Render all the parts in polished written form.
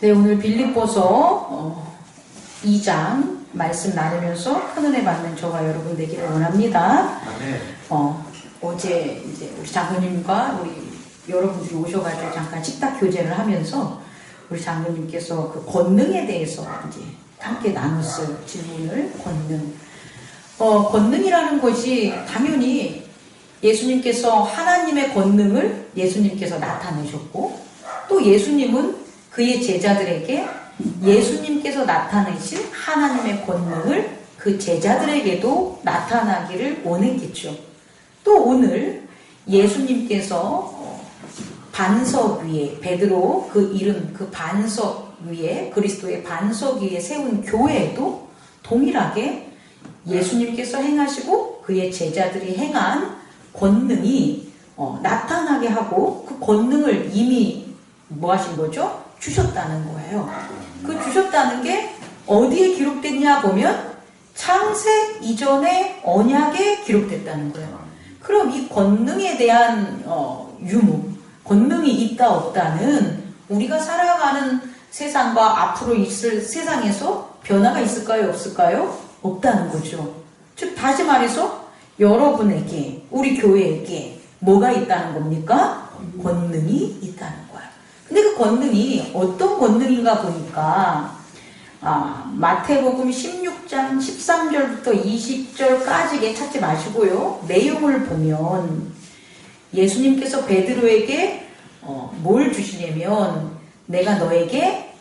네, 오늘 빌립보서 2장 말씀 나누면서 큰은혜 받는 저와 여러분 되기를 원합니다. 어제 이제 우리 장로님과 우리 여러분들이 오셔가지고 잠깐 식탁 교제를 하면서 우리 장로님께서 그 권능에 대해서 이제 함께 나눴어요. 질문을 권능이라는 것이 당연히 예수님께서 하나님의 권능을 예수님께서 나타내셨고 또 예수님은 그의 제자들에게 예수님께서 나타내신 하나님의 권능을 그 제자들에게도 나타나기를 원했겠죠. 또 오늘 예수님께서 반석 위에 베드로 그 이름 그 반석 위에 그리스도의 반석 위에 세운 교회에도 동일하게 예수님께서 행하시고 그의 제자들이 행한 권능이 나타나게 하고 그 권능을 이미 뭐 하신 거죠? 주셨다는 거예요. 그 주셨다는 게 어디에 기록됐냐 보면 창세 이전의 언약에 기록됐다는 거예요. 그럼 이 권능에 대한 유무, 권능이 있다 없다는 우리가 살아가는 세상과 앞으로 있을 세상에서 변화가 있을까요? 없을까요? 없다는 거죠. 즉 다시 말해서 여러분에게 우리 교회에게 뭐가 있다는 겁니까? 권능이 있다는 거예요. 근데 그 권능이 어떤 권능인가 보니까 마태복음 16장 13절부터 20절까지 찾지 마시고요. 내용을 보면 예수님께서 베드로에게 뭘 주시냐면 내가 너에게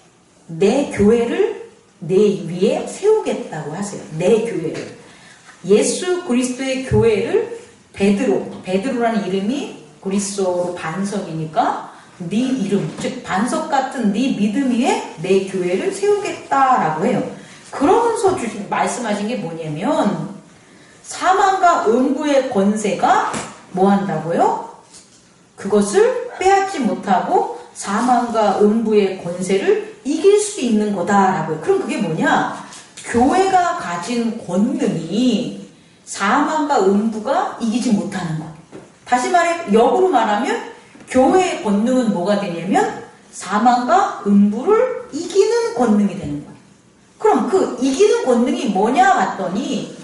내 교회를 내 위에 세우겠다고 하세요. 내 교회를. 예수 그리스도의 교회를 베드로라는 이름이 그리스도로 반석이니까 네 이름, 즉 반석 같은 네 믿음 위에 내 교회를 세우겠다라고 해요. 그러면서 말씀하신 게 뭐냐면 사망과 음부의 권세가 뭐 한다고요? 그것을 빼앗지 못하고 사망과 음부의 권세를 이길 수 있는 거다라고요. 그럼 그게 뭐냐? 교회가 가진 권능이 사망과 음부가 이기지 못하는 것. 다시 말해 역으로 말하면 교회의 권능은 뭐가 되냐면 사망과 음부를 이기는 권능이 되는 거예요. 그럼 그 이기는 권능이 뭐냐 봤더니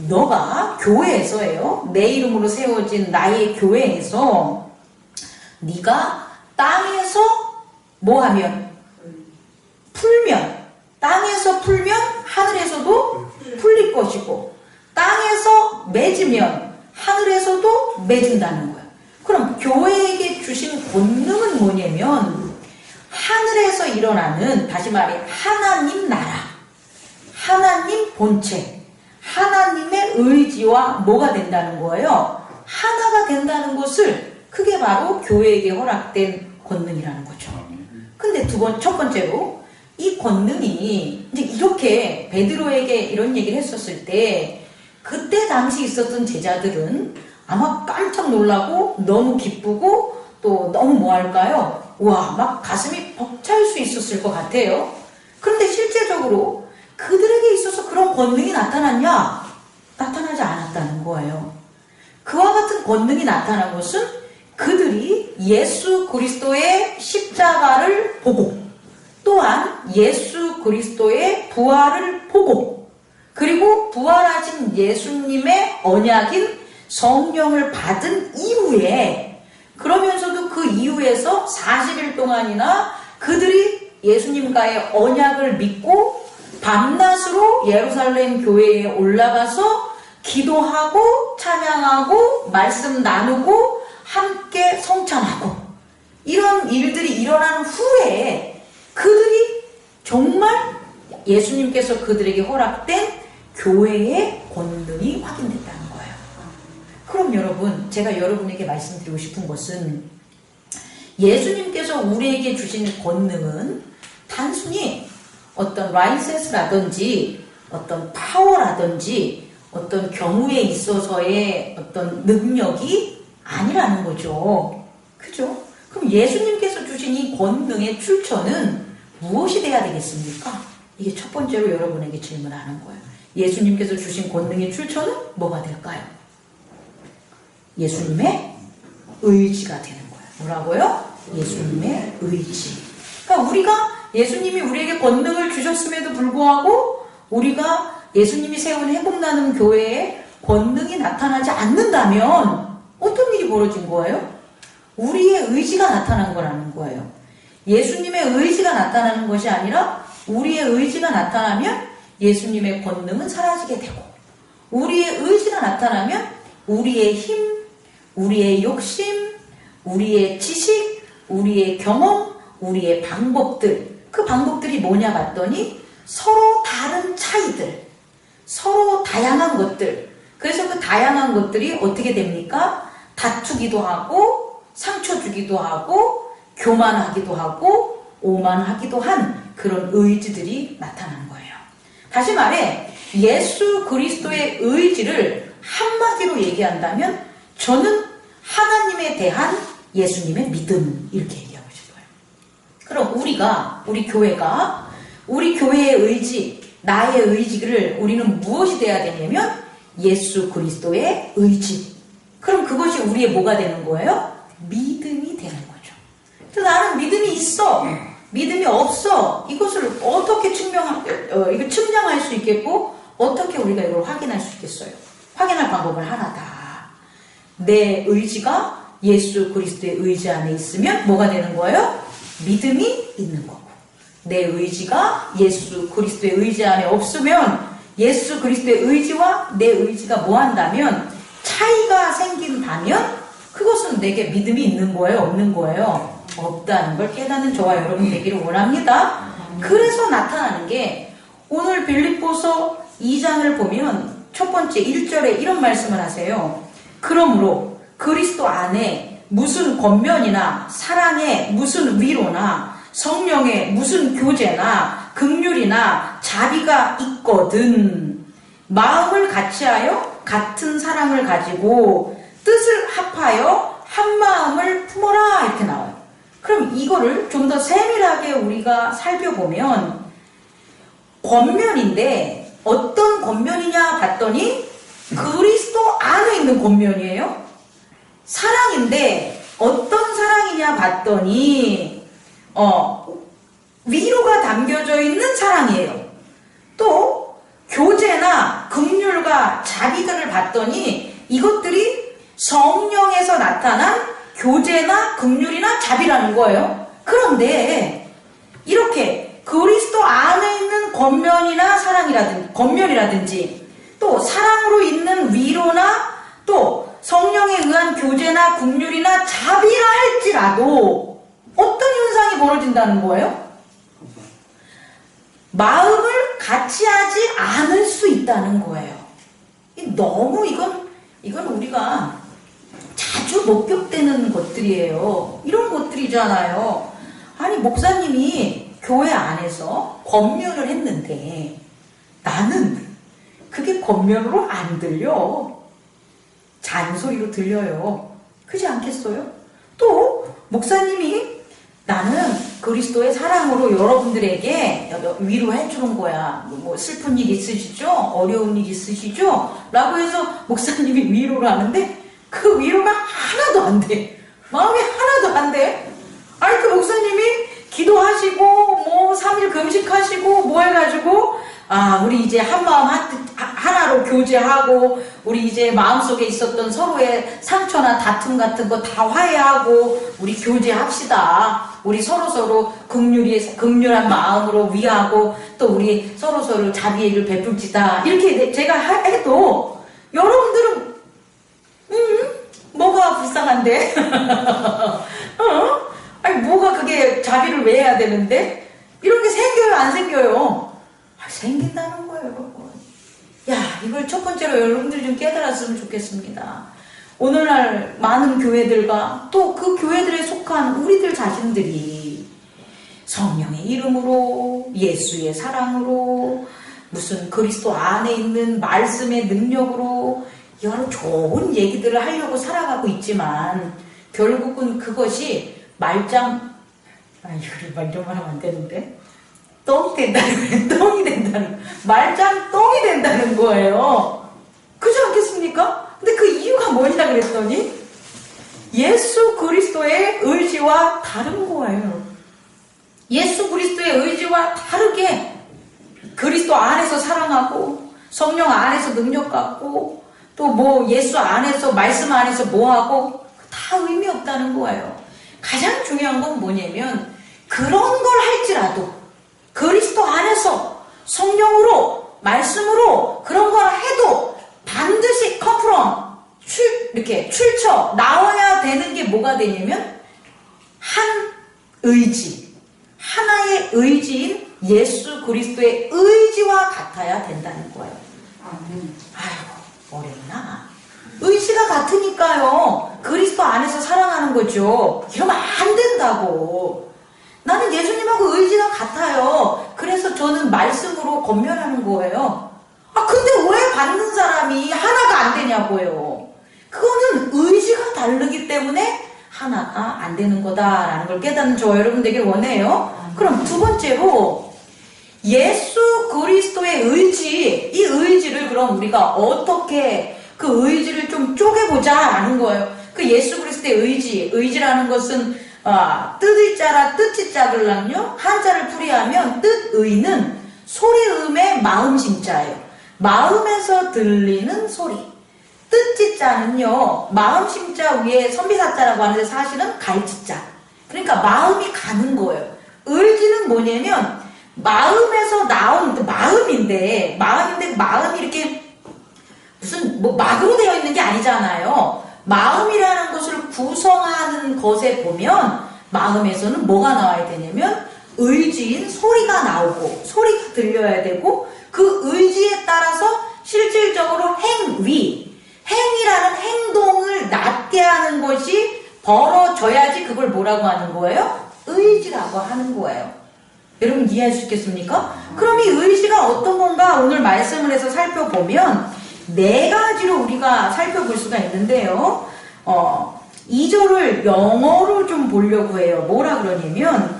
너가 교회에서예요. 내 이름으로 세워진 나의 교회에서 네가 땅에서 뭐하면 풀면 땅에서 풀면 하늘에서도 풀릴 것이고 땅에서 맺으면 하늘에서도 맺은다는 거예요. 그럼 교회에게 주신 권능은 뭐냐면 하늘에서 일어나는 다시 말해 하나님 나라, 하나님 본체, 하나님의 의지와 뭐가 된다는 거예요? 하나가 된다는 것을 그게 바로 교회에게 허락된 권능이라는 거죠. 근데 첫 번째로 이 권능이 이제 이렇게 베드로에게 이런 얘기를 했었을 때 그때 당시 있었던 제자들은 아마 깜짝 놀라고 너무 기쁘고 또 너무 뭐할까요? 와, 막 가슴이 벅찰 수 있었을 것 같아요. 그런데 실제적으로 그들에게 있어서 그런 권능이 나타났냐? 나타나지 않았다는 거예요. 그와 같은 권능이 나타난 것은 그들이 예수 그리스도의 십자가를 보고 또한 예수 그리스도의 부활을 보고 그리고 부활하신 예수님의 언약인 성령을 받은 이후에 그러면서도 그 이후에서 40일 동안이나 그들이 예수님과의 언약을 믿고 밤낮으로 예루살렘 교회에 올라가서 기도하고 찬양하고 말씀 나누고 함께 성찬하고 이런 일들이 일어난 후에 그들이 정말 예수님께서 그들에게 허락된 교회의 권능이 확인됐다는 거예요. 그럼 여러분, 제가 여러분에게 말씀드리고 싶은 것은 예수님께서 우리에게 주신 권능은 단순히 어떤 라이센스라든지 어떤 파워라든지 어떤 경우에 있어서의 어떤 능력이 아니라는 거죠. 그죠? 그럼 예수님께서 주신 이 권능의 출처는 무엇이 돼야 되겠습니까? 이게 첫 번째로 여러분에게 질문하는 거예요. 예수님께서 주신 권능의 출처는 뭐가 될까요? 예수님의 의지가 되는 거예요. 뭐라고요? 예수님의 의지. 그러니까 우리가 예수님이 우리에게 권능을 주셨음에도 불구하고 우리가 예수님이 세운 회복나눔 교회에 권능이 나타나지 않는다면 어떤 일이 벌어진 거예요? 우리의 의지가 나타난 거라는 거예요. 예수님의 의지가 나타나는 것이 아니라 우리의 의지가 나타나면 예수님의 권능은 사라지게 되고, 우리의 의지가 나타나면 우리의 힘, 우리의 욕심, 우리의 지식, 우리의 경험, 우리의 방법들, 그 방법들이 뭐냐 봤더니 서로 다른 차이들, 서로 다양한 것들. 그래서 그 다양한 것들이 어떻게 됩니까? 다투기도 하고 상처 주기도 하고 교만하기도 하고 오만하기도 한 그런 의지들이 나타나는 거예요. 다시 말해 예수 그리스도의 의지를 한마디로 얘기한다면 저는 하나님에 대한 예수님의 믿음, 이렇게 얘기하고 싶어요. 그럼 우리 교회가 우리 교회의 의지, 나의 의지를 우리는 무엇이 돼야 되냐면 예수 그리스도의 의지. 그럼 그것이 우리의 뭐가 되는 거예요? 믿음이 되는 거죠. 나는 믿음이 있어, 믿음이 없어, 이것을 어떻게 측량할 수 있겠고 어떻게 우리가 이걸 확인할 수 있겠어요? 확인할 방법은 하나다. 내 의지가 예수 그리스도의 의지 안에 있으면 뭐가 되는 거예요? 믿음이 있는 거고, 내 의지가 예수 그리스도의 의지 안에 없으면 예수 그리스도의 의지와 내 의지가 뭐 한다면 차이가 생긴다면 그것은 내게 믿음이 있는 거예요? 없는 거예요? 없다는 걸 깨닫는 저와 여러분 되기를 원합니다. 그래서 나타나는 게 오늘 빌립보서 2장을 보면 첫 번째 1절에 이런 말씀을 하세요. 그러므로 그리스도 안에 무슨 권면이나 사랑의 무슨 위로나 성령의 무슨 교제나 긍휼이나 자비가 있거든 마음을 같이하여 같은 사랑을 가지고 뜻을 합하여 한 마음을 품어라, 이렇게 나와요. 그럼 이거를 좀 더 세밀하게 우리가 살펴보면 권면인데 어떤 권면이냐 봤더니 그리스도 안에 있는 권면이에요. 사랑인데 어떤 사랑이냐 봤더니 위로가 담겨져 있는 사랑이에요. 또 교제나 긍휼과 자비들을 봤더니 이것들이 성령에서 나타난 교제나 긍휼이나 자비라는 거예요. 그런데 이렇게 그리스도 안에 있는 권면이라든지 또 사랑으로 있는 위로나 또 성령에 의한 교제나 긍휼이나 자비라 할지라도 어떤 현상이 벌어진다는 거예요? 마음을 같이 하지 않을 수 있다는 거예요. 너무 이건 우리가 자주 목격되는 것들이에요. 이런 것들이잖아요. 아니 목사님이 교회 안에서 권면을 했는데 나는 그게 권면으로 안 들려. 잔소리로 들려요. 그렇지 않겠어요? 또 목사님이 나는 그리스도의 사랑으로 여러분들에게 위로해 주는 거야. 뭐 슬픈 일 있으시죠? 어려운 일 있으시죠? 라고 해서 목사님이 위로를 하는데 그 위로가 하나도 안 돼. 마음이 하나도 안 돼. 아니 그 목사님이 기도하시고 뭐 3일 금식하시고 뭐 해가지고 우리 이제 한마음 하나로 교제하고 우리 이제 마음속에 있었던 서로의 상처나 다툼 같은 거 다 화해하고 우리 교제합시다. 우리 서로서로 긍휼한 마음으로 위하고 또 우리 서로서로 자비를 베풀지다. 이렇게 제가 해도 여러분들은 뭐가 불쌍한데? 아니 뭐가 그게 자비를 왜 해야 되는데? 이런 게 생겨요 안 생겨요? 생긴다는 거예요, 여러분. 야, 이걸 첫 번째로 여러분들이 좀 깨달았으면 좋겠습니다. 오늘날 많은 교회들과 또 그 교회들에 속한 우리들 자신들이 성령의 이름으로 예수의 사랑으로 무슨 그리스도 안에 있는 말씀의 능력으로 여러 좋은 얘기들을 하려고 살아가고 있지만 결국은 그것이 이거를 이런 말 하면 안 되는데 똥이 된다는 말짱 똥이 된다는 거예요. 그렇지 않겠습니까? 근데 그 이유가 뭐냐 그랬더니 예수 그리스도의 의지와 다른 거예요. 예수 그리스도의 따라 다르게 그리스도 안에서 사랑하고 성령 안에서 능력 갖고 또 뭐 예수 안에서 말씀 안에서 뭐하고 다 의미 없다는 거예요. 가장 중요한 건 뭐냐면 그런 걸 할지라도 그리스도 안에서 성령으로 말씀으로 그런 걸 해도 반드시 컨프럼 이렇게 출처 나와야 되는 게 뭐가 되냐면 한 의지, 하나의 의지인 예수 그리스도의 의지와 같아야 된다는 거예요. 아이고 어렵나? 의지가 같으니까요. 그리스도 안에서 사랑하는 거죠. 이러면 안 된다고. 나는 예수님하고 의지가 같아요. 그래서 저는 말씀으로 권면하는 거예요. 아 근데 왜 받는 사람이 하나가 안 되냐고요. 그거는 의지가 다르기 때문에 하나가 안 되는 거다라는 걸 깨닫는 저와 여러분 되길 원해요. 그럼 두 번째로 예수 그리스도의 의지, 이 의지를 그럼 우리가 어떻게 그 의지를 좀 쪼개보자라는 거예요. 그 예수 그리스도의 의지라는 것은 뜻의 자라 뜻의 자들랑요 한자를 풀이하면 뜻의는 소리음의 마음심자예요. 마음에서 들리는 소리. 뜻의 자는요 마음심자 위에 선비사자라고 하는데 사실은 갈지자. 그러니까 마음이 가는 거예요. 의지는 뭐냐면 마음에서 나온 마음인데 마음이 이렇게 무슨 뭐 막으로 되어 있는 게 아니잖아요. 마음이라는 것을 구성하는 것에 보면 마음에서는 뭐가 나와야 되냐면 의지인 소리가 나오고 소리가 들려야 되고 그 의지에 따라서 실질적으로 행이라는 행동을 낫게 하는 것이 벌어져야지 그걸 뭐라고 하는 거예요? 의지라고 하는 거예요. 여러분 이해할 수 있겠습니까? 그럼 이 의지가 어떤 건가 오늘 말씀을 해서 살펴보면 네 가지로 우리가 살펴볼 수가 있는데요. 2절을 영어로 좀 보려고 해요. 뭐라 그러냐면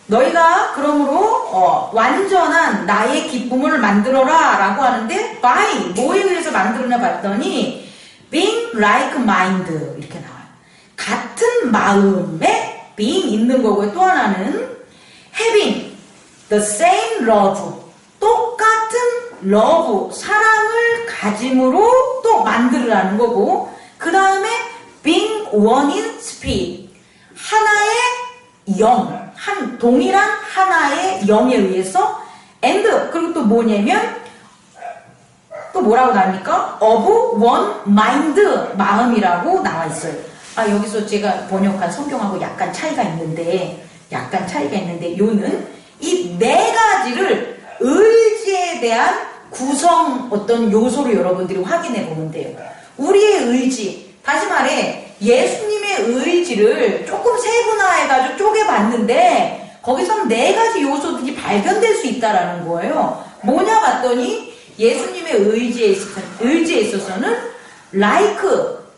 너희가 그러므로 완전한 나의 기쁨을 만들어라 라고 하는데 by 뭐에 의해서 만들어나 봤더니 being like mind 이렇게 나와요. 같은 마음에 being 있는 거고요. 또 하나는 having the same love 똑같은 love 사랑을 가짐으로 또 만들으라는 거고 그 다음에 being one in spirit 하나의 영 동일한 하나의 영에 의해서 and 그리고 또 뭐냐면 또 뭐라고 나옵니까? of one mind 마음이라고 나와 있어요. 여기서 제가 번역한 성경하고 약간 차이가 있는데 요는 이 네 가지를 의지에 대한 구성 어떤 요소로 여러분들이 확인해 보면 돼요. 우리의 의지 다시 말해 예수님의 의지를 조금 세분화해가지고 쪼개봤는데 거기서는 네 가지 요소들이 발견될 수 있다라는 거예요. 뭐냐 봤더니 예수님의 의지에 있어서는 like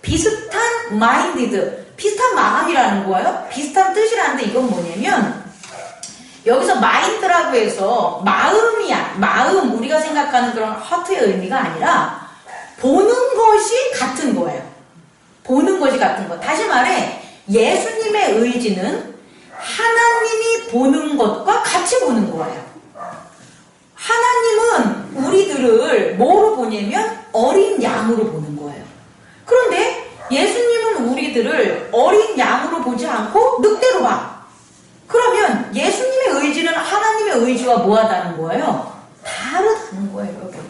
비슷한 minded 비슷한 마음이라는 거예요. 비슷한 뜻이라는데 이건 뭐냐면 여기서 mind라고 해서 마음 우리가 생각하는 그런 하트의 의미가 아니라 보는 것이 같은 거예요. 보는 것이 같은 거. 다시 말해 예수님의 의지는 하나님이 보는 것과 같이 보는 거예요. 하나님은 우리들을 뭐로 보냐면 어린 양으로 보는 거예요. 그런데 예수님은 우리들을 어린 양으로 보지 않고 늑대로 봐. 그러면 예수님의 의지는 하나님의 의지와 뭐하다는 거예요? 다르다는 거예요, 여러분.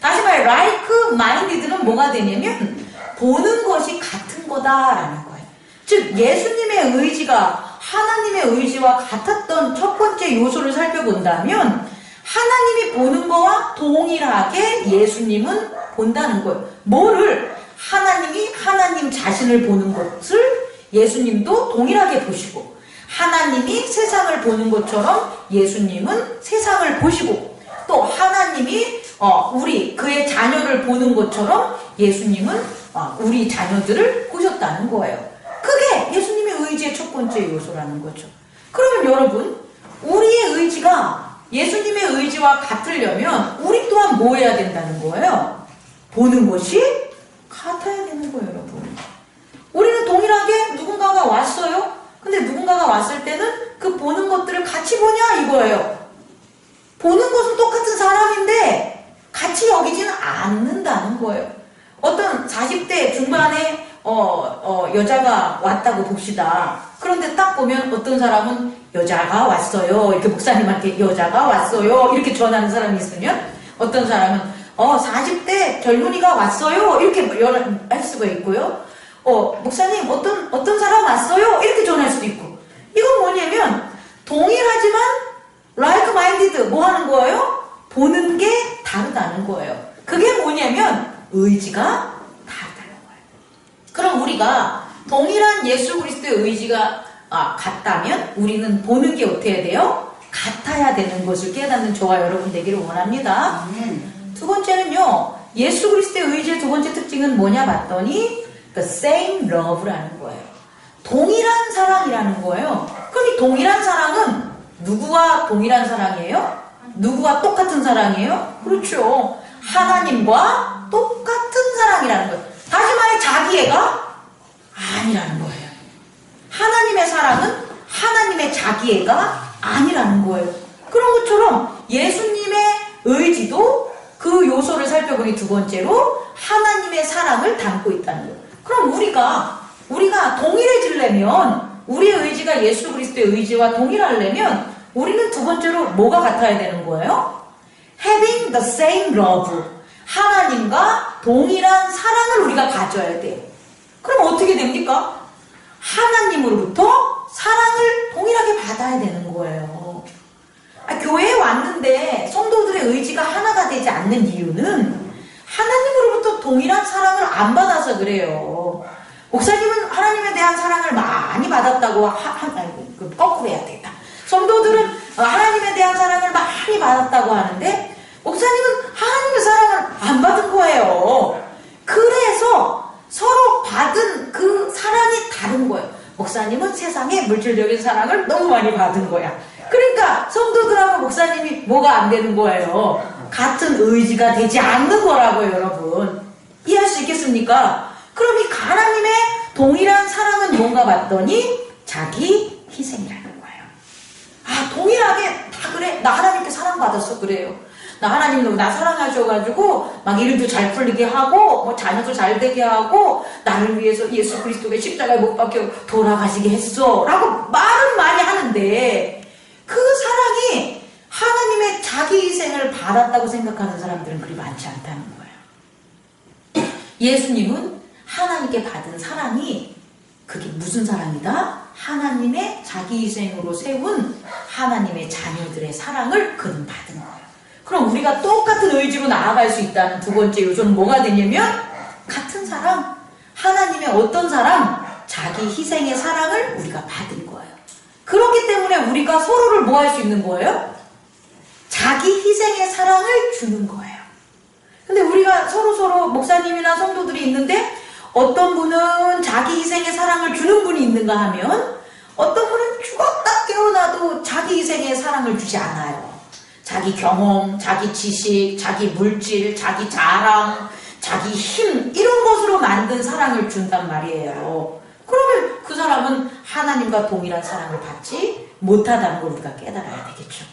다시 말해 like minded는 뭐가 되냐면 보는 것이 같은 거다라는 거예요. 즉 예수님의 의지가 하나님의 의지와 같았던 첫 번째 요소를 살펴본다면 하나님이 보는 거와 동일하게 예수님은 본다는 거예요. 뭐를? 하나님이 하나님 자신을 보는 것을 예수님도 동일하게 보시고 하나님이 세상을 보는 것처럼 예수님은 세상을 보시고 또 하나님이 그의 자녀를 보는 것처럼 예수님은 우리 자녀들을 보셨다는 거예요. 그게 예수님의 의지의 첫 번째 요소라는 거죠. 그러면 여러분 우리의 의지가 예수님의 의지와 같으려면 우리 또한 뭐 해야 된다는 거예요? 보는 것이 같아야 되는 거예요, 여러분. 우리는 동일하게 누군가가 왔어요. 근데 누군가가 왔을 때는 그 보는 것들을 같이 보냐 이거예요. 보는 것은 똑같은 사람인데 같이 여기지는 않는다는 거예요. 어떤 40대 중반에 여자가 왔다고 봅시다. 그런데 딱 보면 어떤 사람은 여자가 왔어요. 이렇게 목사님한테 여자가 왔어요. 이렇게 전하는 사람이 있으면 어떤 사람은 40대 젊은이가 왔어요. 이렇게 할 수가 있고요. 목사님 어떤 사람 왔어요. 이렇게 전할 수도 있고. 이건 뭐냐면 동일하지만 like minded 뭐 하는 거예요? 보는 게 다르다는 거예요. 그게 뭐냐면 의지가 다르다는 거예요. 그럼 우리가 동일한 예수 그리스도의 의지가 같다면 우리는 보는 게 어떻게 해야 돼요? 같아야 되는 것을 깨닫는 저와 여러분 되기를 원합니다. 두 번째는요, 예수 그리스도의 의지의 두 번째 특징은 뭐냐 봤더니 the same love라는 거예요. 동일한 사랑이라는 거예요. 그럼 이 동일한 사랑은 누구와 동일한 사랑이에요? 누구와 똑같은 사랑이에요? 그렇죠. 하나님과 똑같은 사랑이라는 거예요. 다시 말해 자기애가 아니라는 거예요. 하나님의 사랑은 하나님의 자기애가 아니라는 거예요. 그런 것처럼 예수님의 의지도 그 요소를 살펴보니 두 번째로 하나님의 사랑을 담고 있다는 거예요. 그럼 우리가 동일해지려면 우리의 의지가 예수 그리스도의 의지와 동일하려면 우리는 두 번째로 뭐가 같아야 되는 거예요? Having the same love. 하나님과 동일한 사랑을 우리가 가져야 돼요. 그럼 어떻게 됩니까? 하나님으로부터 사랑을 동일하게 받아야 되는 거예요. 교회에 왔는데 성도들의 의지가 하나가 되지 않는 이유는 하나님으로부터 동일한 사랑을 안 받아서 그래요. 목사님은 하나님에 대한 사랑을 많이 받았다고 거꾸로 해야 되겠다. 성도들은 하나님에 대한 사랑을 많이 받았다고 하는데 목사님은 하나님의 사랑을 안 받은 거예요. 그래서 서로 받은 그 사랑이 다른 거예요. 목사님은 세상의 물질적인 사랑을 너무 많이 받은 거야. 그러니까 성도들하고 목사님이 뭐가 안 되는 거예요? 같은 의지가 되지 않는 거라고요, 여러분. 이해할 수 있겠습니까? 그럼 이 하나님의 동일한 사랑은 뭔가 봤더니 자기 희생이라는 거예요. 동일하게 다 그래. 나 하나님께 사랑받았어. 그래요. 나 하나님 너무 나 사랑하셔가지고 막 일도 잘 풀리게 하고 뭐 자녀도 잘 되게 하고 나를 위해서 예수 그리스도의 십자가에 못 박혀 돌아가시게 했어 라고 말은 많이 하는데 그 사랑이 하나님의 자기 희생을 받았다고 생각하는 사람들은 그리 많지 않다는 거예요. 예수님은 하나님께 받은 사랑이 그게 무슨 사랑이다? 하나님의 자기 희생으로 세운 하나님의 자녀들의 사랑을 그는 받은 거예요. 그럼 우리가 똑같은 의지로 나아갈 수 있다는 두 번째 요소는 뭐가 되냐면 같은 사랑, 하나님의 어떤 사랑, 자기 희생의 사랑을 우리가 받은 거예요. 그렇기 때문에 우리가 서로를 뭐 할 수 있는 거예요? 자기 희생의 사랑을 주는 거예요. 근데 우리가 서로 목사님이나 성도들이 있는데 어떤 분은 자기 희생의 사랑을 주는 분이 있는가 하면 어떤 분은 죽었다 깨어나도 자기 희생의 사랑을 주지 않아요. 자기 경험, 자기 지식, 자기 물질, 자기 자랑, 자기 힘 이런 것으로 만든 사랑을 준단 말이에요. 그러면 그 사람은 하나님과 동일한 사랑을 받지 못하다는 걸 우리가 깨달아야 되겠죠.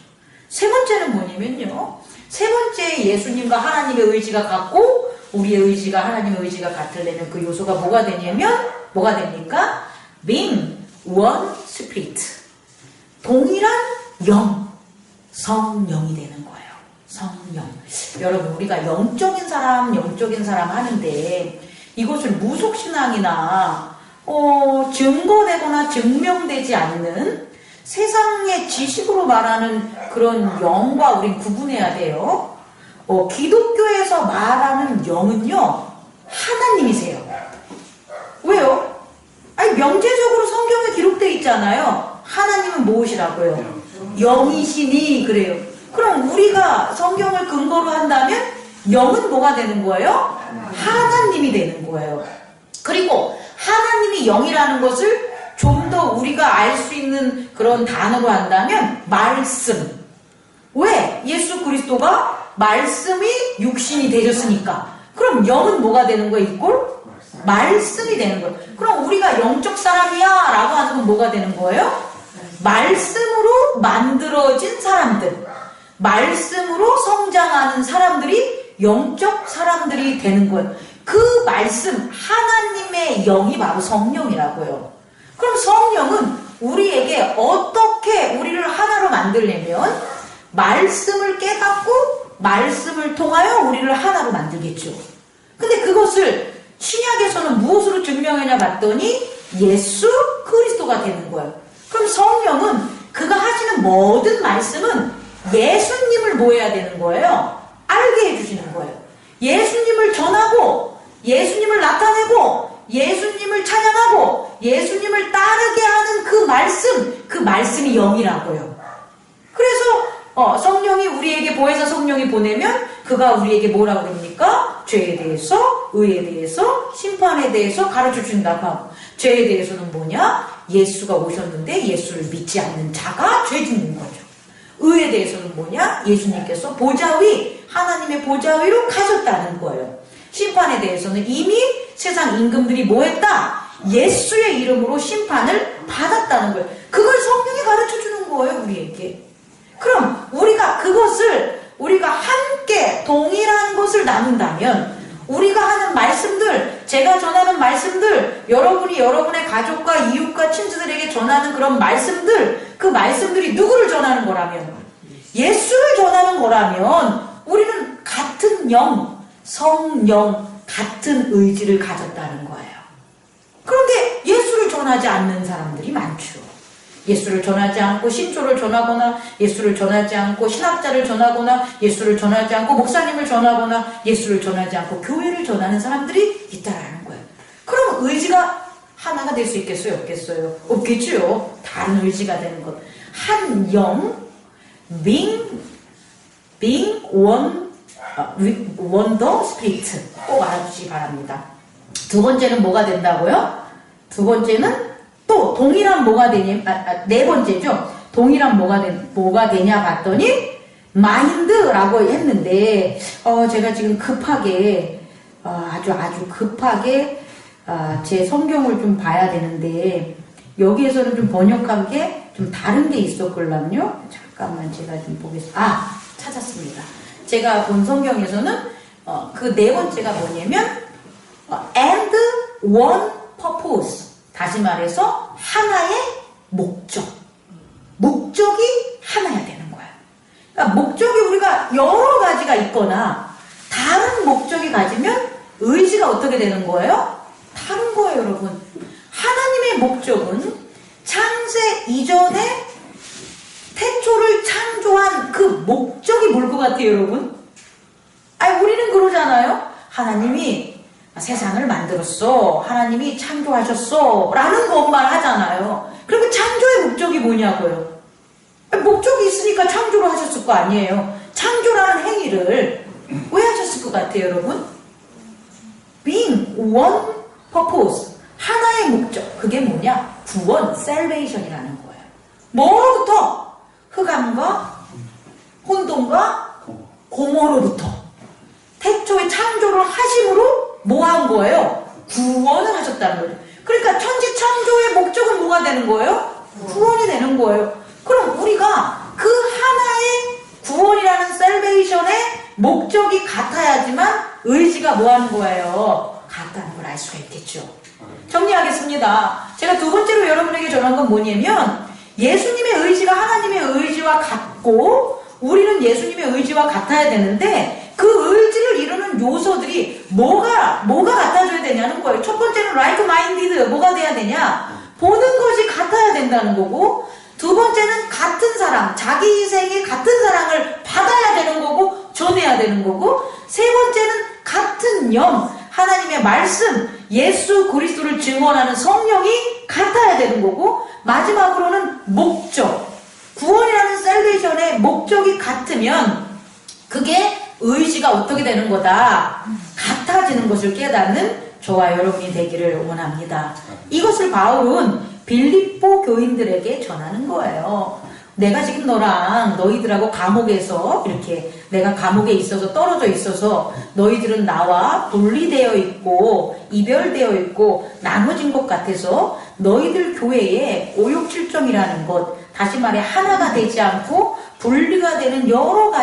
세 번째는 뭐냐면요. 세 번째 예수님과 하나님의 의지가 같고 우리의 의지가 하나님의 의지가 같으려면 그 요소가 뭐가 되냐면 뭐가 됩니까? Being one spirit. 동일한 영. 성령이 되는 거예요. 성령. 여러분 우리가 영적인 사람 하는데 이것을 무속신앙이나 증거되거나 증명되지 않는 세상의 지식으로 말하는 그런 영과 우린 구분해야 돼요. 기독교에서 말하는 영은요 하나님이세요. 왜요? 명제적으로 성경에 기록되어 있잖아요. 하나님은 무엇이라고요? 영이시니 그래요. 그럼 우리가 성경을 근거로 한다면 영은 뭐가 되는 거예요? 하나님이 되는 거예요. 그리고 하나님이 영이라는 것을 좀 더 우리가 알 수 있는 그런 단어로 한다면 말씀. 왜? 예수 그리스도가 말씀이 육신이 되셨으니까. 그럼 영은 뭐가 되는 거예요? 이꼴? 말씀이 되는 거예요. 그럼 우리가 영적 사람이야 라고 하는 건 뭐가 되는 거예요? 말씀으로 만들어진 사람들. 말씀으로 성장하는 사람들이 영적 사람들이 되는 거예요. 그 말씀, 하나님의 영이 바로 성령이라고요. 그럼 성령은 우리에게 어떻게 우리를 하나로 만들려면 말씀을 깨닫고 말씀을 통하여 우리를 하나로 만들겠죠. 근데 그것을 신약에서는 무엇으로 증명하냐 봤더니 예수 그리스도가 되는 거예요. 그럼 성령은 그가 하시는 모든 말씀은 예수님을 모여야 되는 거예요. 알게 해주시는 거예요. 예수님을 전하고 예수님을 나타내고 예수님을 찬양하고 예수님을 따르게 하는 그 말씀이 영이라고요. 그래서 성령이 우리에게 보혜사 성령이 보내면 그가 우리에게 뭐라고 합니까? 죄에 대해서, 의에 대해서, 심판에 대해서 가르쳐 준다고 하고, 죄에 대해서는 뭐냐? 예수가 오셨는데 예수를 믿지 않는 자가 죄 짓는 거죠. 의에 대해서는 뭐냐? 예수님께서 보좌위, 하나님의 보좌위로 가셨다는 거예요. 심판에 대해서는 이미 세상 임금들이 뭐 했다? 예수의 이름으로 심판을 받았다는 거예요. 그걸 성령이 가르쳐 주는 거예요, 우리에게. 그럼 우리가 함께 동일한 것을 나눈다면 우리가 하는 말씀들, 제가 전하는 말씀들, 여러분이 여러분의 가족과 이웃과 친구들에게 전하는 그런 말씀들, 그 말씀들이 누구를 전하는 거라면, 예수를 전하는 거라면 우리는 같은 영, 성령, 같은 의지를 가졌다는 거예요. 그런데 예수를 전하지 않는 사람들이 많죠. 예수를 전하지 않고 신조를 전하거나 예수를 전하지 않고 신학자를 전하거나 예수를 전하지 않고 목사님을 전하거나 예수를 전하지 않고 교회를 전하는 사람들이 있다라는 거예요. 그럼 의지가 하나가 될 수 있겠어요? 없겠어요? 없겠죠. 다른 의지가 되는 것. 한 영, being one the spirit. 꼭 알아주시기 바랍니다. 두 번째는 뭐가 된다고요? 두 번째는 또 동일한 뭐가 되냐? 네 번째죠. 동일한 뭐가 되냐 봤더니 마인드라고 했는데 제가 지금 급하게 아주 급하게 제 성경을 좀 봐야 되는데 여기에서는 좀 번역한 게 좀 다른 게 있었걸랑요. 잠깐만 제가 좀 보겠습니다. 찾았습니다. 제가 본 성경에서는 그 네 번째가 뭐냐면 and one purpose. 다시 말해서 하나의 목적이 하나야 되는 거예요. 그러니까 목적이 우리가 여러 가지가 있거나 다른 목적이 가지면 의지가 어떻게 되는 거예요? 다른 거예요, 여러분. 하나님의 목적은 창세 이전에 태초를 창조한 그 목적이 뭘 것 같아요, 여러분? 우리는 그러잖아요. 하나님이 세상을 만들었어. 하나님이 창조하셨어. 라는 것만 하잖아요. 그러면 창조의 목적이 뭐냐고요? 목적이 있으니까 창조를 하셨을 거 아니에요. 창조라는 행위를 왜 하셨을 것 같아요, 여러분? Being one purpose. 하나의 목적. 그게 뭐냐? 구원, salvation이라는 거예요. 뭐로부터? 흑암과 혼돈과 공허로부터. 태초의 창조를 하심으로 뭐 한 거예요? 구원을 하셨다는 거예요. 그러니까 천지 창조의 목적은 뭐가 되는 거예요? 구원이 되는 거예요. 그럼 우리가 그 하나의 구원이라는 셀베이션의 목적이 같아야지만 의지가 뭐 하는 거예요? 같다는 걸 알 수가 있겠죠. 정리하겠습니다. 제가 두 번째로 여러분에게 전한 건 뭐냐면 예수님의 의지가 하나님의 의지와 같고 우리는 예수님의 의지와 같아야 되는데 그 의지를 이루는 요소들이 뭐가 같아져야 되냐는 거예요. 첫 번째는 like minded, 뭐가 돼야 되냐? 보는 것이 같아야 된다는 거고, 두 번째는 같은 사랑, 자기 희생이 같은 사랑을 받아야 되는 거고 전해야 되는 거고, 세 번째는 같은 영, 하나님의 말씀, 예수 그리스도를 증언하는 성령이 같아야 되는 거고, 마지막으로는 목적, 구원이라는 셀베이션의 목적이 같으면 그게 의지가 어떻게 되는 거다? 같아지는 것을 깨닫는 저와 여러분이 되기를 원합니다. 이것을 바울은 빌립보 교인들에게 전하는 거예요. 내가 지금 너희들하고 감옥에서 이렇게 내가 감옥에 있어서 떨어져 있어서 너희들은 나와 분리되어 있고 이별되어 있고 나눠진 것 같아서 너희들 교회에 오욕칠정이라는 것, 다시 말해 하나가 되지 않고 분리가 되는 여러 가지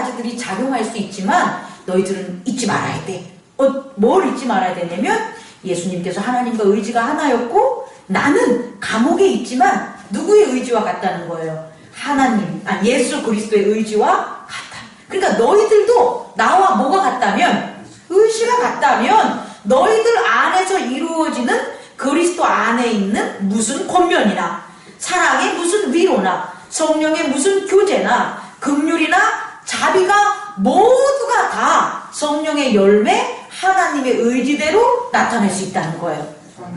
있지만 너희들은 잊지 말아야 돼. 뭘 잊지 말아야 되냐면 예수님께서 하나님과 의지가 하나였고 나는 감옥에 있지만 누구의 의지와 같다는 거예요? 예수 그리스도의 의지와 같다. 그러니까 너희들도 나와 뭐가 같다면 의지가 같다면 너희들 안에서 이루어지는 그리스도 안에 있는 무슨 권면이나 사랑의 무슨 위로나 성령의 무슨 교제나 긍휼이나 자비가 모두가 다 성령의 열매 하나님의 의지대로 나타낼 수 있다는 거예요.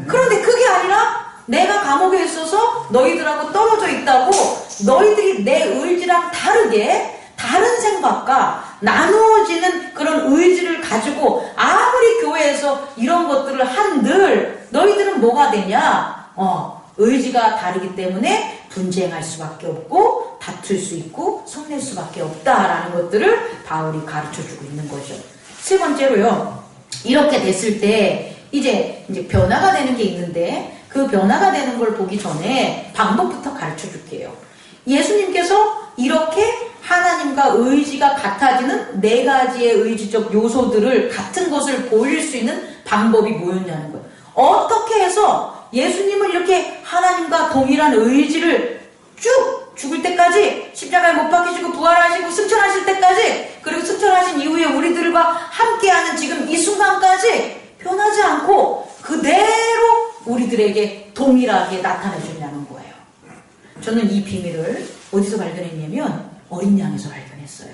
그런데 그게 아니라 내가 감옥에 있어서 너희들하고 떨어져 있다고 너희들이 내 의지랑 다르게 다른 생각과 나누어지는 그런 의지를 가지고 아무리 교회에서 이런 것들을 한들 너희들은 뭐가 되냐? 의지가 다르기 때문에 분쟁할 수밖에 없고 다툴 수 있고 성낼 수밖에 없다라는 것들을 바울이 가르쳐주고 있는 거죠. 세 번째로요. 이렇게 됐을 때 이제 변화가 되는 게 있는데 그 변화가 되는 걸 보기 전에 방법부터 가르쳐 줄게요. 예수님께서 이렇게 하나님과 의지가 같아지는 네 가지의 의지적 요소들을 같은 것을 보일 수 있는 방법이 뭐였냐는 거예요. 어떻게 해서 예수님을 이렇게 하나님과 동일한 의지를 쭉 죽을 때까지 십자가에 못 박히시고 부활하시고 승천하실 때까지 그리고 승천하신 이후에 우리들과 함께하는 지금 이 순간까지 변하지 않고 그대로 우리들에게 동일하게 나타내주냐는 거예요. 저는 이 비밀을 어디서 발견했냐면 어린 양에서 발견했어요.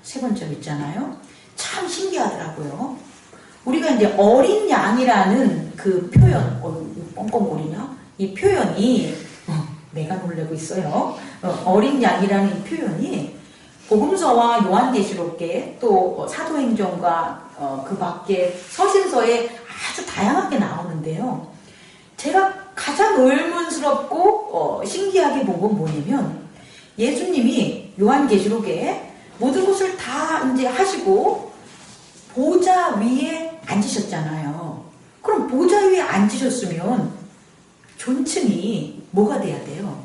세 번째로 있잖아요. 참 신기하더라고요. 우리가 이제 어린 양이라는 그 표현, 뻥뻥거리냐? 이 표현이 내가 놀래고 있어요. 어린 양이라는 이 표현이 복음서와 요한계시록에 또 사도행전과 그 밖에 서신서에 아주 다양하게 나오는데요. 제가 가장 의문스럽고 신기하게 본 건 뭐냐면 예수님이 요한계시록에 모든 것을 다 이제 하시고 보좌 위에 앉으셨잖아요. 그럼 보좌 위에 앉으셨으면 존칭이 뭐가 돼야 돼요?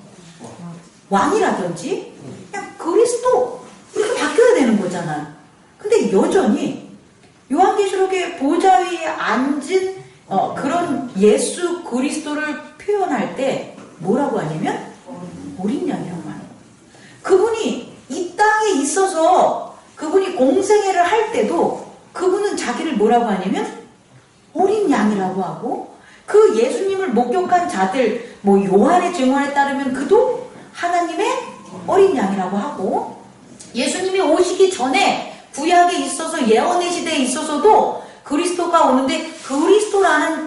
왕이라든지 그냥 그리스도 이렇게 바뀌어야 되는 거잖아요. 근데 여전히 요한계시록에 보좌 위에 앉은 그런 예수 그리스도를 표현할 때 뭐라고 하냐면 어린 양이라고 하는 거예요. 그분이 이 땅에 있어서 그분이 공생애를 할 때도 그분은 자기를 뭐라고 하냐면 어린 양이라고 하고 그 예수님을 목격한 자들 요한의 증언에 따르면 그도 하나님의 어린 양이라고 하고 예수님이 오시기 전에 구약에 있어서 예언의 시대에 있어서도 그리스도가 오는데 그리스도라는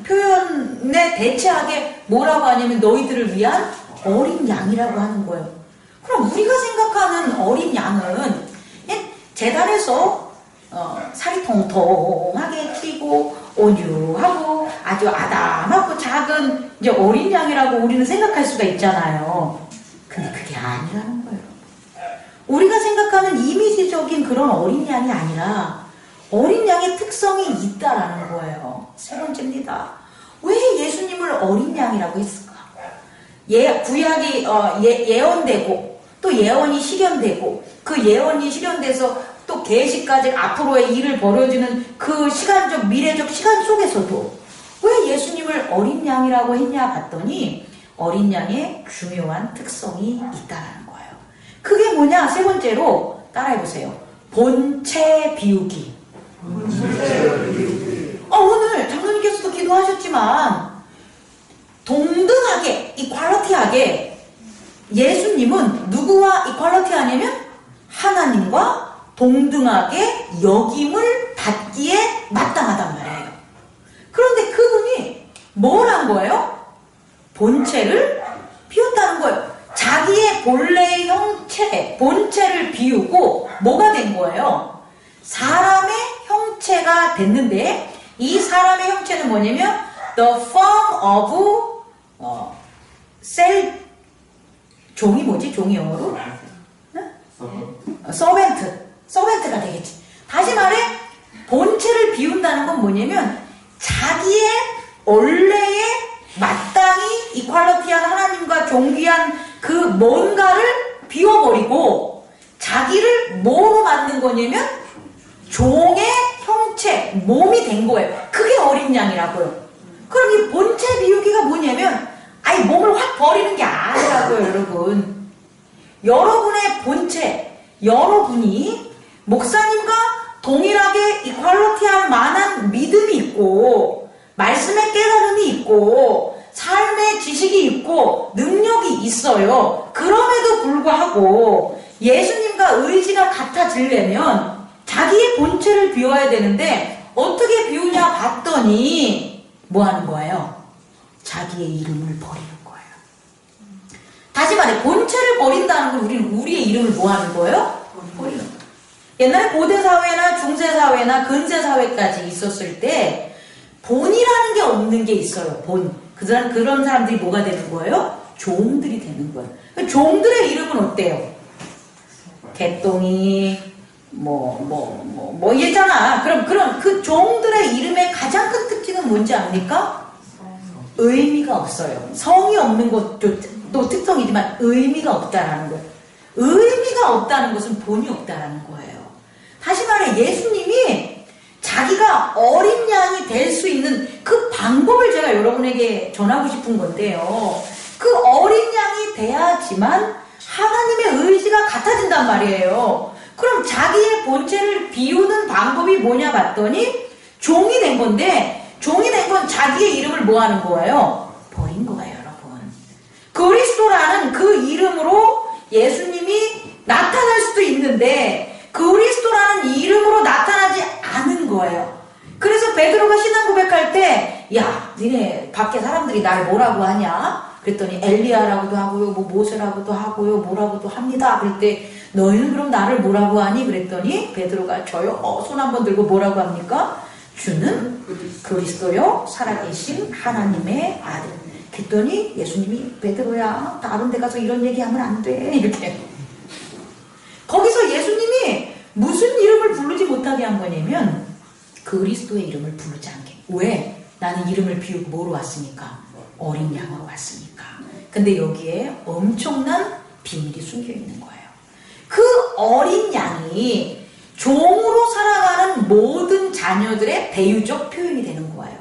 표현에 대체하게 뭐라고 하냐면 너희들을 위한 어린 양이라고 하는 거예요. 그럼 우리가 생각하는 어린 양은 제단에서 살이 통통하게 튀고 온유하고 아주 아담하고 작은 이제 어린 양이라고 우리는 생각할 수가 있잖아요. 근데 그게 아니라는 거예요. 우리가 생각하는 이미지적인 그런 어린 양이 아니라 어린 양의 특성이 있다라는 거예요. 세 번째입니다. 왜 예수님을 어린 양이라고 했을까? 구약이 예언되고 또 예언이 실현되고 그 예언이 실현돼서 또 계시까지 앞으로의 일을 벌어지는 그 시간적 미래적 시간 속에서도 왜 예수님을 어린 양이라고 했냐 봤더니 어린 양의 중요한 특성이 있다라는 거예요. 그게 뭐냐? 세 번째로 따라해보세요. 본체 비우기. 오늘 장로님께서도 기도하셨지만 동등하게 이퀄리티하게 예수님은 누구와 이퀄리티하냐면 하나님과 동등하게 여김을 받기에 마땅하단 말이에요. 그런데 그분이 뭘 한 거예요? 본체를 비웠다는 거예요. 자기의 본래의 형체, 본체를 비우고 뭐가 된 거예요? 사람의 형체가 됐는데 이 사람의 형체는 뭐냐면 the form of 종이 뭐지? 종이 영어로? 서벤트가 되겠지. 다시 말해 본체를 비운다는 건 뭐냐면 자기의 원래의 마땅히 이퀄리티한 하나님과 존귀한 그 뭔가를 비워버리고 자기를 뭐로 만든 거냐면 종의 형체, 몸이 된 거예요. 그게 어린 양이라고요. 그럼 이 본체 비우기가 뭐냐면 아니 몸을 확 버리는 게 아니라고요, 여러분. 여러분의 본체, 여러분이 목사님과 동일하게 이퀄리티할 만한 믿음이 있고 말씀의 깨달음이 있고 삶의 지식이 있고 능력이 있어요. 그럼에도 불구하고 예수님과 의지가 같아지려면 자기의 본체를 비워야 되는데 어떻게 비우냐 봤더니 뭐 하는 거예요? 자기의 이름을 버리는 거예요. 다시 말해 본체를 버린다는 건 우리는 우리의 이름을 뭐 하는 거예요? 버리는 거예요. 옛날에 고대사회나 중세사회나 근세사회까지 있었을 때 본이라는 게 없는 게 있어요. 본. 그런 사람들이 뭐가 되는 거예요? 종들이 되는 거예요. 종들의 이름은 어때요? 개똥이 얘잖아. 그럼 그 종들의 이름의 가장 큰 특징은 뭔지 압니까? 의미가 없어요. 성이 없는 것도 특성이지만 의미가 없다라는 거예요. 의미가 없다는 것은 본이 없다라는 거예요. 다시 말해 예수님이 자기가 어린 양이 될 수 있는 그 방법을 제가 여러분에게 전하고 싶은 건데요. 그 어린 양이 돼야지만 하나님의 의지가 같아진단 말이에요. 그럼 자기의 본체를 비우는 방법이 뭐냐 봤더니 종이 된 건데 종이 된 건 자기의 이름을 뭐 하는 거예요? 버린 거예요, 여러분. 그리스도라는 그 이름으로 예수님이 나타날 수도 있는데 그리스도라는 이름으로 나타나지 않은 거예요. 그래서 베드로가 신앙 고백할 때 야, 니네 밖에 사람들이 날 뭐라고 하냐? 그랬더니 엘리야라고도 하고요, 모세라고도 하고요, 뭐라고도 합니다. 그럴 때 너희는 그럼 나를 뭐라고 하니? 그랬더니 베드로가 저요? 손 한번 들고 뭐라고 합니까? 주는 그리스도요 살아계신 하나님의 아들. 그랬더니 예수님이 베드로야 다른 데 가서 이런 얘기하면 안 돼 이렇게. 거기서 예수님이 무슨 이름을 부르지 못하게 한 거냐면 그리스도의 이름을 부르지 않게. 왜? 나는 이름을 비우고 뭐로 왔으니까? 어린 양으로 왔으니까. 근데 여기에 엄청난 비밀이 숨겨 있는 거예요. 그 어린 양이 종으로 살아가는 모든 자녀들의 대유적 표현이 되는 거예요.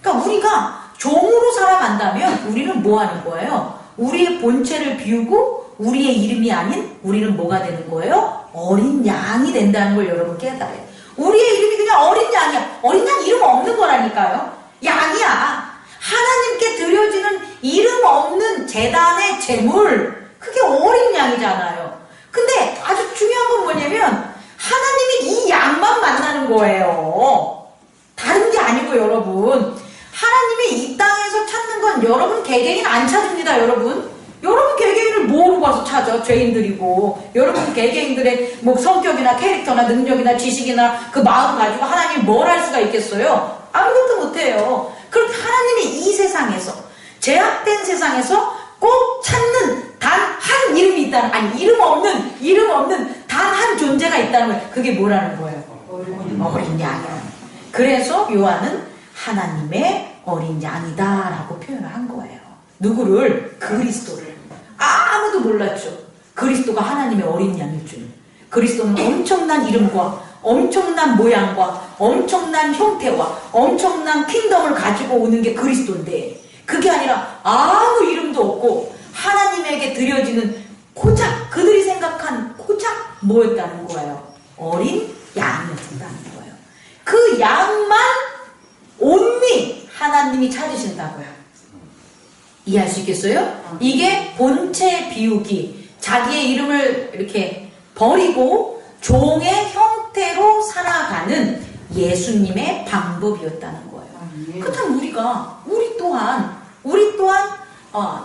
그러니까 우리가 종으로 살아간다면 우리는 뭐 하는 거예요? 우리의 본체를 비우고 우리의 이름이 아닌 우리는 뭐가 되는 거예요? 어린 양이 된다는 걸 여러분 깨달아요. 우리의 이름이 그냥 어린 양이야. 어린 양 이름 없는 거라니까요. 양이야. 하나님께 드려지는 이름 없는 제단의 제물, 그게 어린 양이잖아요. 근데 아주 중요한 건 뭐냐면 하나님이 이 양만 만나는 거예요. 다른 게 아니고 여러분, 하나님이 이 땅에서 찾는 건 여러분 개개인 안 찾습니다. 여러분 개개인을 뭐로 가서 찾아? 죄인들이고. 여러분 개개인들의 뭐 성격이나 캐릭터나 능력이나 지식이나 그 마음 가지고 하나님이 뭘 할 수가 있겠어요? 아무것도 못해요. 그렇게 하나님이 이 세상에서, 제약된 세상에서 꼭 찾는 단 한 이름이 있다는, 아니 이름 없는 단 한 존재가 있다는 거예요. 그게 뭐라는 거예요? 어린 양이야. 그래서 요한은 하나님의 어린 양이다 라고 표현을 한 거예요. 누구를? 그리스도를. 아무도 몰랐죠. 그리스도가 하나님의 어린 양일 줄. 그리스도는 엄청난 이름과 엄청난 모양과 엄청난 형태와 엄청난 킹덤을 가지고 오는 게 그리스도인데, 그게 아니라 아무 이름도 없고 하나님에게 드려지는 고작 그들이 생각한 고작 뭐였다는 거예요? 어린 양이었다는 거예요. 그 양만 온리 하나님이 찾으신다고요. 이해할 수 있겠어요? 이게 본체 비우기, 자기의 이름을 이렇게 버리고 종의 형태로 살아가는 예수님의 방법이었다는 거예요. 그렇다면 우리 또한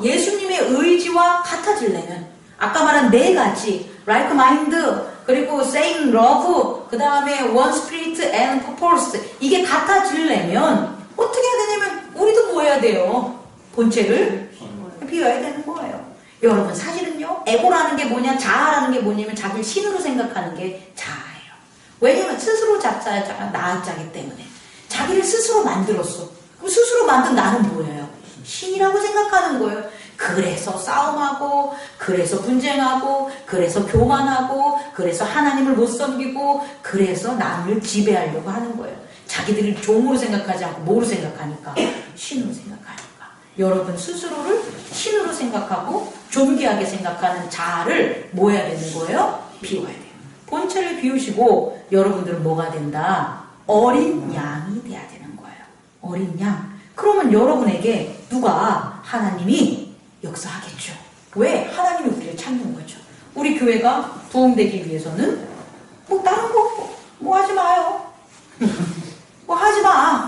예수님의 의지와 같아지려면 아까 말한 네 가지, like mind, 그리고 saying love, 그 다음에 one spirit and purpose, 이게 같아지려면 어떻게 해야 되냐면 우리도 뭐 해야 돼요? 본체를 비워야 되는 거예요. 여러분 사실은요, 에고라는 게 뭐냐, 자아라는 게 뭐냐면 자기를 신으로 생각하는 게 자아예요. 왜냐면 스스로 작자가 나자기 때문에 자기를 스스로 만들었어. 그럼 스스로 만든 나는 뭐예요? 신이라고 생각하는 거예요. 그래서 싸움하고, 그래서 분쟁하고, 그래서 교만하고, 그래서 하나님을 못 섬기고, 그래서 남을 지배하려고 하는 거예요. 자기들이 종으로 생각하지 않고 뭐로 생각하니까? 신으로 생각하니까. 여러분 스스로를 신으로 생각하고 존귀하게 생각하는 자아를 뭐 해야 되는 거예요? 비워야 돼요. 본체를 비우시고 여러분들은 뭐가 된다? 어린 양이 돼야 되는 거예요. 어린 양. 그러면 여러분에게 누가? 하나님이 역사하겠죠. 왜? 하나님이 우리를 찾는 거죠. 우리 교회가 부흥되기 위해서는 뭐 다른 거 뭐 하지 마요. 뭐 하지 마.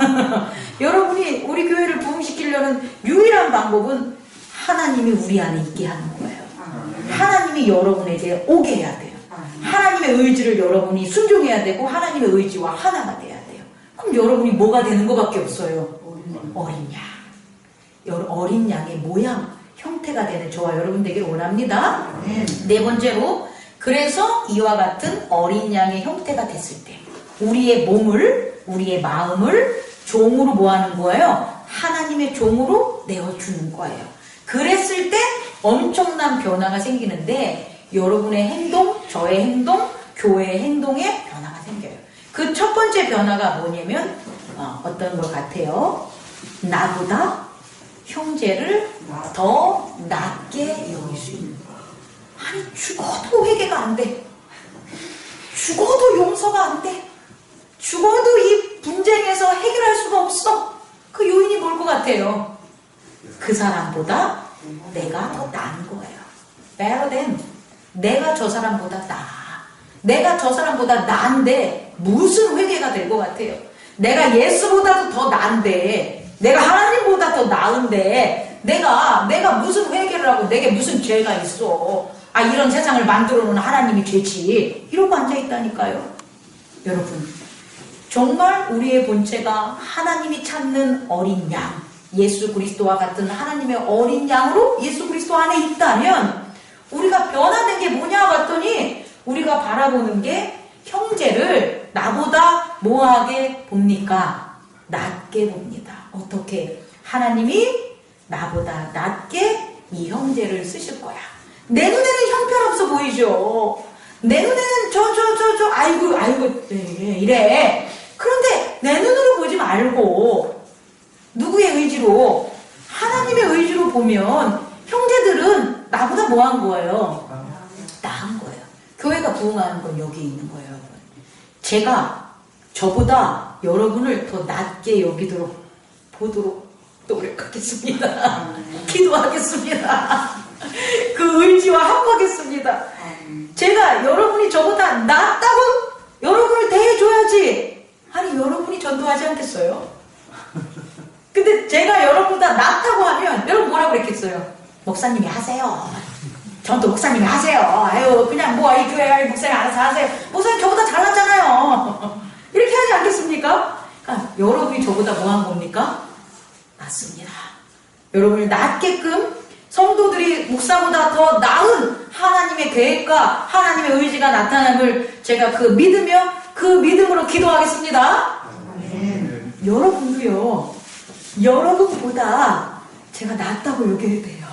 여러분이 우리 교회를 부흥시키려는 유일한 방법은 하나님이 우리 안에 있게 하는 거예요. 하나님이 여러분에게 오게 해야 돼요. 하나님의 의지를 여러분이 순종해야 되고 하나님의 의지와 하나가 돼야 돼요. 그럼 여러분이 뭐가 되는 것밖에 없어요. 어린 양. 어린 양의 모양, 형태가 되는 저와 여러분 되기를 원합니다. 네 번째로, 그래서 이와 같은 어린 양의 형태가 됐을 때 우리의 몸을, 우리의 마음을 종으로 뭐 하는 거예요? 하나님의 종으로 내어주는 거예요. 그랬을 때 엄청난 변화가 생기는데 여러분의 행동, 저의 행동, 교회의 행동에 변화가 생겨요. 그 첫 번째 변화가 뭐냐면 어떤 것 같아요? 나보다 형제를 더 낮게 여길 수 있는 거예요. 아니 죽어도 회개가 안 돼. 죽어도 용서가 안 돼. 죽어도 이 분쟁에서 해결할 수가 없어. 그 요인이 뭘 것 같아요? 그 사람보다 내가 더 나은 거예요. Better than. 내가 저 사람보다 나아. 내가 저 사람보다 나은데 무슨 회개가 될 것 같아요? 내가 예수보다도 더 나은데, 내가 하나님보다 더 나은데 내가 무슨 회개를 하고 내게 무슨 죄가 있어. 아, 이런 세상을 만들어 놓은 하나님이 죄지. 이러고 앉아있다니까요. 여러분, 정말 우리의 본체가 하나님이 찾는 어린 양, 예수 그리스도와 같은 하나님의 어린 양으로 예수 그리스도 안에 있다면 우리가 변화된 게 뭐냐 봤더니 우리가 바라보는 게 형제를 나보다 뭐하게 봅니까? 낮게 봅니다. 어떻게? 하나님이 나보다 낮게 이 형제를 쓰실 거야. 내 눈에는 형편없어 보이죠. 내 눈에는 아이고 이래. 그런데 내 눈으로 보지 말고 누구의 의지로? 하나님의 의지로 보면 형제들은 나보다 뭐한 거예요? 나은 거예요. 교회가 부흥하는 건 여기 있는 거예요, 여러분. 제가 저보다 여러분을 더 낮게 여기도록 보도록 노력하겠습니다. 기도하겠습니다. 그 의지와 합하겠습니다. 제가 여러분이 저보다 낫다고 여러분을 대해줘야지. 아니, 여러분이 전도하지 않겠어요? 근데 제가 여러분보다 낫다고 하면 여러분 뭐라고 그랬겠어요? 목사님이 하세요. 전도 목사님이 하세요. 아유, 그냥 뭐 이 교회 목사님 알아서 하세요. 목사님 저보다 잘났잖아요. 이렇게 하지 않겠습니까? 그러니까 여러분이 저보다 뭐한 겁니까? 낫습니다. 여러분을 낫게끔 성도들이 목사보다 더 나은 하나님의 계획과 하나님의 의지가 나타남을 제가 믿으며 그 믿음으로 기도하겠습니다. 여러분도요, 여러분보다 제가 낫다고 여겨야 돼요.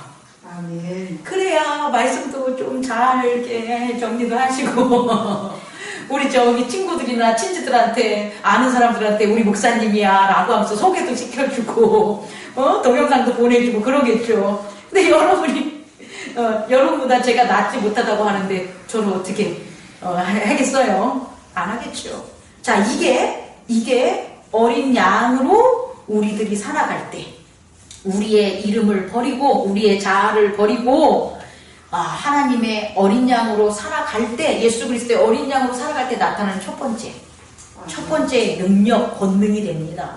아멘. 그래야 말씀도 좀 잘 이렇게 정리도 하시고 우리 저기 친구들이나 친지들한테, 아는 사람들한테 우리 목사님이야 라고 하면서 소개도 시켜주고 동영상도 보내주고 그러겠죠. 근데 여러분이 여러분보다 제가 낫지 못하다고 하는데 저를 어떻게 하겠어요? 안 하겠죠. 자, 이게 어린 양으로 우리들이 살아갈 때, 우리의 이름을 버리고 우리의 자아를 버리고 하나님의 어린 양으로 살아갈 때, 예수 그리스도의 어린 양으로 살아갈 때 나타나는 첫 번째 능력, 권능이 됩니다.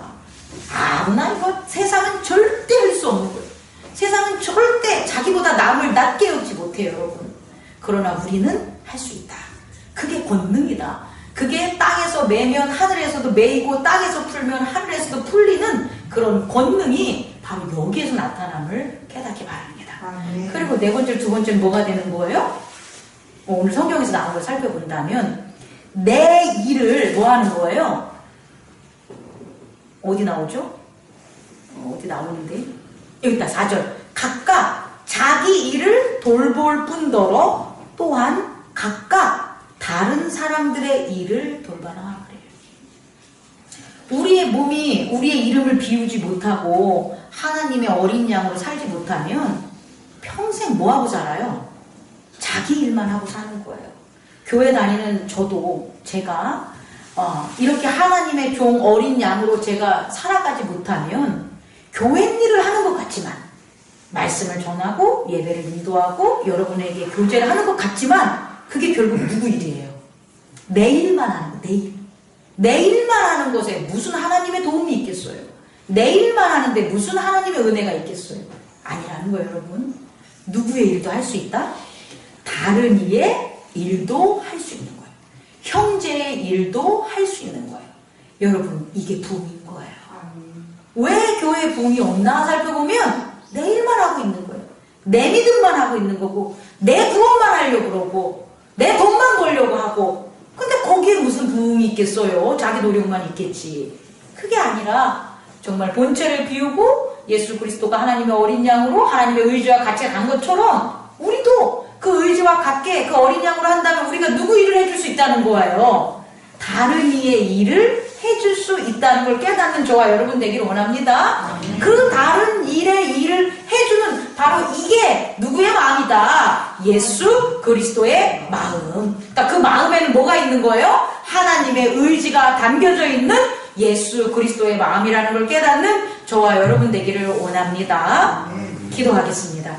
아무나 이거 세상은 절대 할 수 없는 거예요. 세상은 절대 자기보다 남을 낮게 여기지 못해요, 여러분. 그러나 우리는 할 수 있다. 그게 권능이다. 그게 땅에서 매면 하늘에서도 매이고 땅에서 풀면 하늘에서도 풀리는 그런 권능이 바로 여기에서 나타남을 깨닫기 바랍니다. 그리고 네 번째, 두 번째는 뭐가 되는 거예요? 오늘 성경에서 나온 걸 살펴본다면 내 일을 뭐 하는 거예요? 어디 나오죠? 어디 나오는데? 여기 있다. 4절. 각각 자기 일을 돌볼 뿐더러 또한 각각 다른 사람들의 일을 돌봐라 그래요. 우리의 몸이 우리의 이름을 비우지 못하고 하나님의 어린 양으로 살지 못하면 평생 뭐하고 살아요? 자기 일만 하고 사는 거예요. 교회 다니는 저도 제가 이렇게 하나님의 종 어린 양으로 제가 살아가지 못하면 교회 일을 하는 것 같지만 말씀을 전하고 예배를 인도하고 여러분에게 교제를 하는 것 같지만 그게 결국 누구 일이에요? 내 일만 하는 거, 내 일. 내 일만 하는 것에 무슨 하나님의 도움이 있겠어요? 내 일만 하는데 무슨 하나님의 은혜가 있겠어요? 아니라는 거예요, 여러분. 누구의 일도 할 수 있다? 다른 이의 일도 할 수 있는 거예요. 형제의 일도 할 수 있는 거예요. 여러분, 이게 부흥인 거예요. 왜 교회에 부흥이 없나 살펴보면 내 일만 하고 있는 거예요. 내 믿음만 하고 있는 거고 내 구원만 하려고 그러고 내 돈만 벌려고 하고 근데 거기에 무슨 부흥이 있겠어요? 자기 노력만 있겠지. 그게 아니라 정말 본체를 비우고 예수 그리스도가 하나님의 어린 양으로 하나님의 의지와 같이 간 것처럼 우리도 그 의지와 같게 그 어린 양으로 한다면 우리가 누구 일을 해줄 수 있다는 거예요. 다른 이의 일을 해줄 수 있다는 걸 깨닫는 저와 여러분 되기를 원합니다. 그 다른 일의 일을 해주는 바로 이게 누구의 마음이다? 예수 그리스도의 마음. 그러니까 그 마음에는 뭐가 있는 거예요? 하나님의 의지가 담겨져 있는 예수 그리스도의 마음이라는 걸 깨닫는 저와 여러분 되기를 원합니다. 기도하겠습니다.